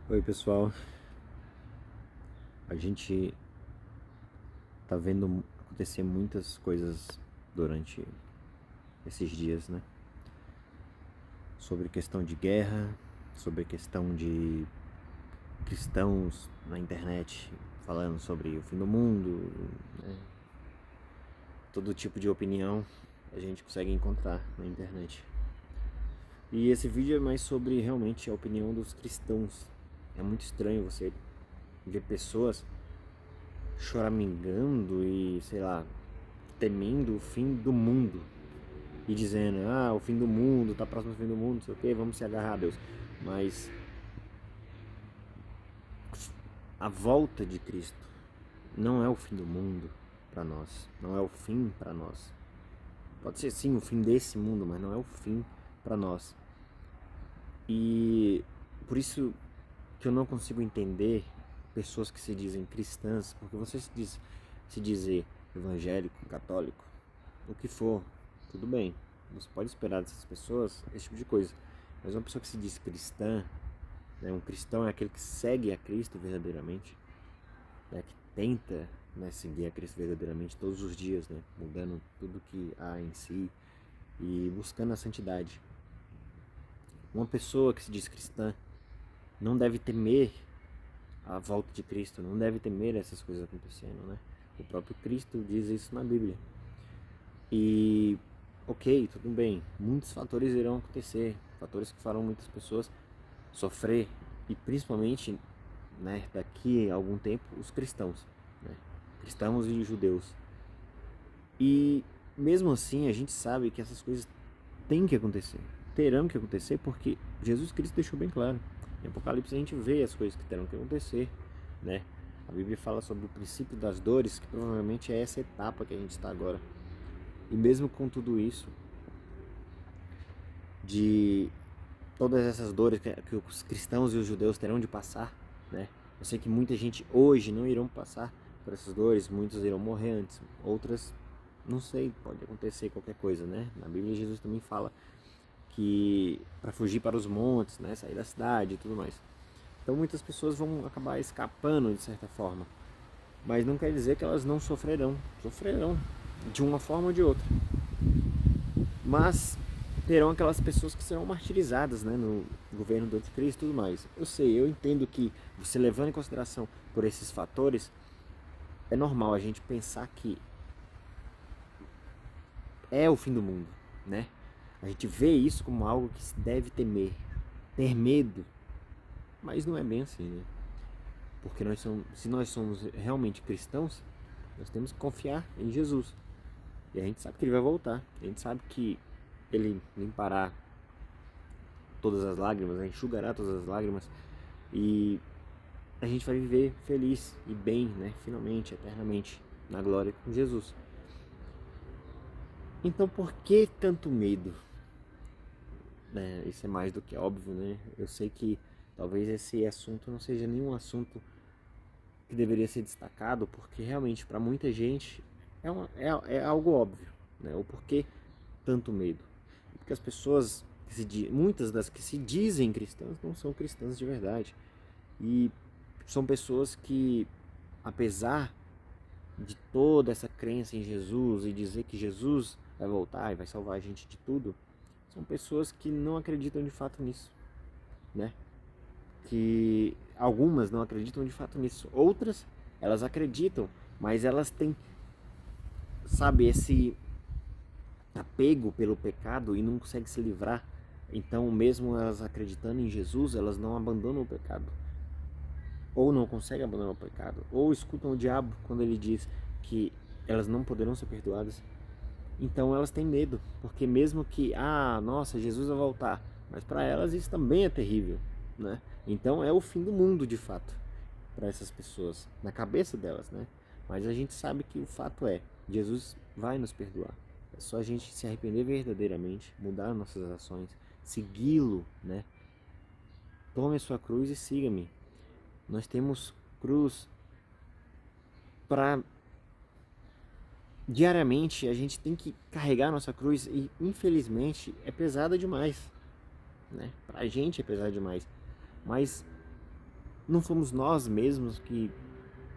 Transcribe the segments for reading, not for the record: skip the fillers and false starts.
Oi, pessoal. A gente tá vendo acontecer muitas coisas durante esses dias, né? Sobre questão de guerra, sobre questão de cristãos na internet falando sobre o fim do mundo, né? Todo tipo de opinião a gente consegue encontrar na internet. E esse vídeo é mais sobre realmente a opinião dos cristãos. É muito estranho você ver pessoas choramingando e, sei lá, temendo o fim do mundo e dizendo, o fim do mundo, tá próximo do fim do mundo, não sei o que, vamos se agarrar a Deus. Mas a volta de Cristo não é o fim do mundo para nós, não é o fim para nós. Pode ser sim o fim desse mundo, mas não é o fim para nós. E por isso que eu não consigo entender pessoas que se dizem cristãs, porque você se dizer evangélico, católico, o que for, tudo bem. Você pode esperar dessas pessoas esse tipo de coisa. Mas uma pessoa que se diz cristã, né, um cristão é aquele que segue a Cristo verdadeiramente, né, que tenta, né, seguir a Cristo verdadeiramente todos os dias, né, mudando tudo que há em si e buscando a santidade. Uma pessoa que se diz cristã não deve temer a volta de Cristo, não deve temer essas coisas acontecendo, né? O próprio Cristo diz isso na Bíblia. E, ok, tudo bem, muitos fatores irão acontecer, fatores que farão muitas pessoas sofrer, e principalmente, né, daqui a algum tempo, os cristãos, né? Cristãos e judeus. E mesmo assim, a gente sabe que essas coisas têm que acontecer, terão que acontecer, porque Jesus Cristo deixou bem claro. Em Apocalipse a gente vê as coisas que terão que acontecer, né? A Bíblia fala sobre o princípio das dores, que provavelmente é essa etapa que a gente está agora. E mesmo com tudo isso, de todas essas dores que os cristãos e os judeus terão de passar, né? Eu sei que muita gente hoje não irão passar por essas dores, muitos irão morrer antes, outras, não sei, pode acontecer qualquer coisa, né? Na Bíblia Jesus também fala que para fugir para os montes, né, sair da cidade e tudo mais. Então muitas pessoas vão acabar escapando de certa forma, mas não quer dizer que elas não sofrerão, sofrerão de uma forma ou de outra. Mas terão aquelas pessoas que serão martirizadas, né, no governo do anticristo e tudo mais. Eu sei, eu entendo que você levando em consideração por esses fatores, é normal a gente pensar que é o fim do mundo, né? A gente vê isso como algo que se deve temer, ter medo, mas não é bem assim, né? Porque se nós somos realmente cristãos, nós temos que confiar em Jesus. E a gente sabe que ele vai voltar. A gente sabe que ele limpará todas as lágrimas, né? Enxugará todas as lágrimas. E a gente vai viver feliz e bem, né? Finalmente, eternamente, na glória com Jesus. Então por que tanto medo? Isso é mais do que óbvio, né? Eu sei que talvez esse assunto não seja nenhum assunto que deveria ser destacado, porque realmente para muita gente é algo óbvio, né? O porquê tanto medo? Porque as pessoas, muitas das que se dizem cristãs, não são cristãs de verdade. E são pessoas que, apesar de toda essa crença em Jesus e dizer que Jesus vai voltar e vai salvar a gente de tudo, são pessoas que não acreditam de fato nisso, né? Que algumas não acreditam de fato nisso. Outras, elas acreditam, mas elas têm, sabe, esse apego pelo pecado e não conseguem se livrar. Então, mesmo elas acreditando em Jesus, elas não abandonam o pecado. Ou não conseguem abandonar o pecado. Ou escutam o diabo quando ele diz que elas não poderão ser perdoadas. Então elas têm medo, porque mesmo que, nossa, Jesus vai voltar, mas para elas isso também é terrível, né? Então é o fim do mundo de fato para essas pessoas, na cabeça delas, né? Mas a gente sabe que o fato é, Jesus vai nos perdoar. É só a gente se arrepender verdadeiramente, mudar nossas ações, segui-lo, né? Tome a sua cruz e siga-me. Nós temos cruz para diariamente a gente tem que carregar a nossa cruz e infelizmente é pesada demais, né? Pra gente é pesada demais. Mas não fomos nós mesmos que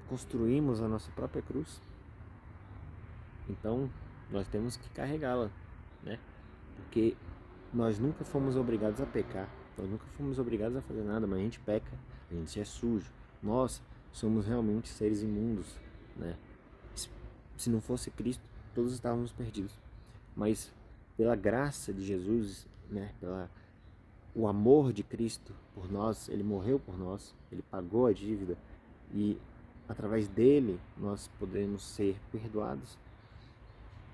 construímos a nossa própria cruz? Então, nós temos que carregá-la, né? Porque nós nunca fomos obrigados a pecar, nós nunca fomos obrigados a fazer nada, mas a gente peca, a gente é sujo. Nós somos realmente seres imundos, né? Se não fosse Cristo, todos estávamos perdidos. Mas pela graça de Jesus, né? O amor de Cristo por nós, ele morreu por nós, ele pagou a dívida e através dele nós podemos ser perdoados.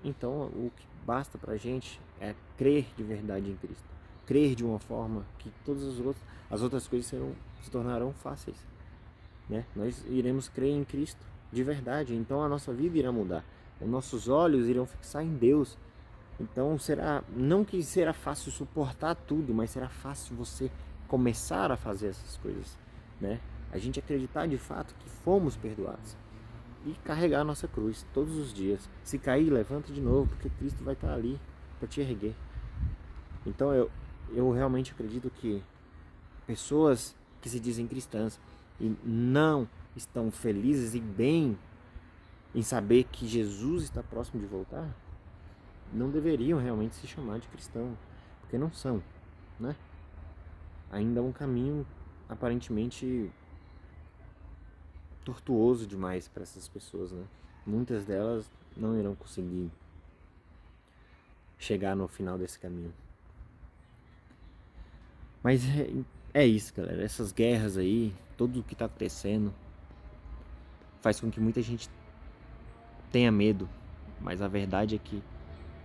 Então, o que basta para a gente é crer de verdade em Cristo. Crer de uma forma que todas as outras coisas se tornarão fáceis, né? Nós iremos crer em Cristo de verdade, então a nossa vida irá mudar. Os nossos olhos irão fixar em Deus. Então, não que será fácil suportar tudo, mas será fácil você começar a fazer essas coisas, né? A gente acreditar de fato que fomos perdoados. E carregar a nossa cruz todos os dias. Se cair, levanta de novo, porque Cristo vai estar ali para te erguer. Então eu realmente acredito que pessoas que se dizem cristãs e não estão felizes e bem em saber que Jesus está próximo de voltar, não deveriam realmente se chamar de cristão, porque não são, né? Ainda é um caminho aparentemente tortuoso demais para essas pessoas, né? Muitas delas não irão conseguir chegar no final desse caminho. Mas é isso, galera. Essas guerras aí, tudo o que está acontecendo, faz com que muita gente tenha medo. Mas a verdade é que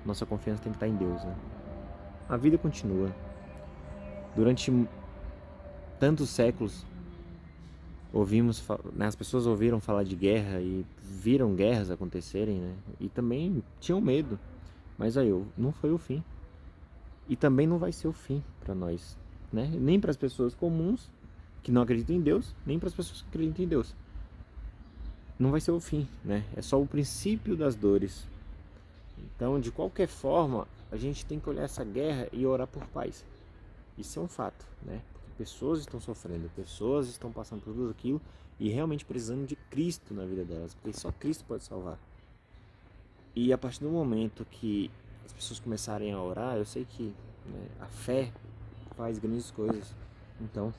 nossa confiança tem que estar em Deus, né? A vida continua. Durante tantos séculos, né, as pessoas ouviram falar de guerra e viram guerras acontecerem, né? E também tinham medo. Mas aí, não foi o fim. E também não vai ser o fim para nós, né? Nem para as pessoas comuns que não acreditam em Deus, nem para as pessoas que acreditam em Deus. Não vai ser o fim, né? É só o princípio das dores. Então, de qualquer forma, a gente tem que olhar essa guerra e orar por paz. Isso é um fato, né? Porque pessoas estão sofrendo, pessoas estão passando por tudo aquilo e realmente precisando de Cristo na vida delas, porque só Cristo pode salvar. E a partir do momento que as pessoas começarem a orar, eu sei que, né, a fé faz grandes coisas. Então,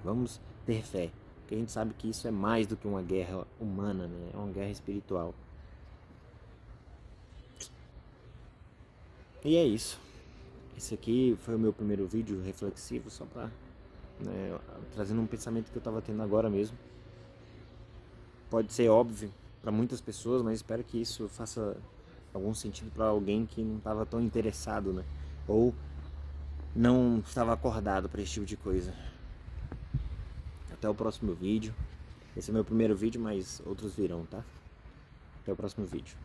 vamos ter fé, porque a gente sabe que isso é mais do que uma guerra humana, né? É uma guerra espiritual. E é isso. Esse aqui foi o meu primeiro vídeo reflexivo, só para, né, trazendo um pensamento que eu estava tendo agora mesmo. Pode ser óbvio para muitas pessoas, mas espero que isso faça algum sentido para alguém que não estava tão interessado, né? Ou não estava acordado para esse tipo de coisa. Até o próximo vídeo. Esse é o meu primeiro vídeo, mas outros virão, tá? Até o próximo vídeo.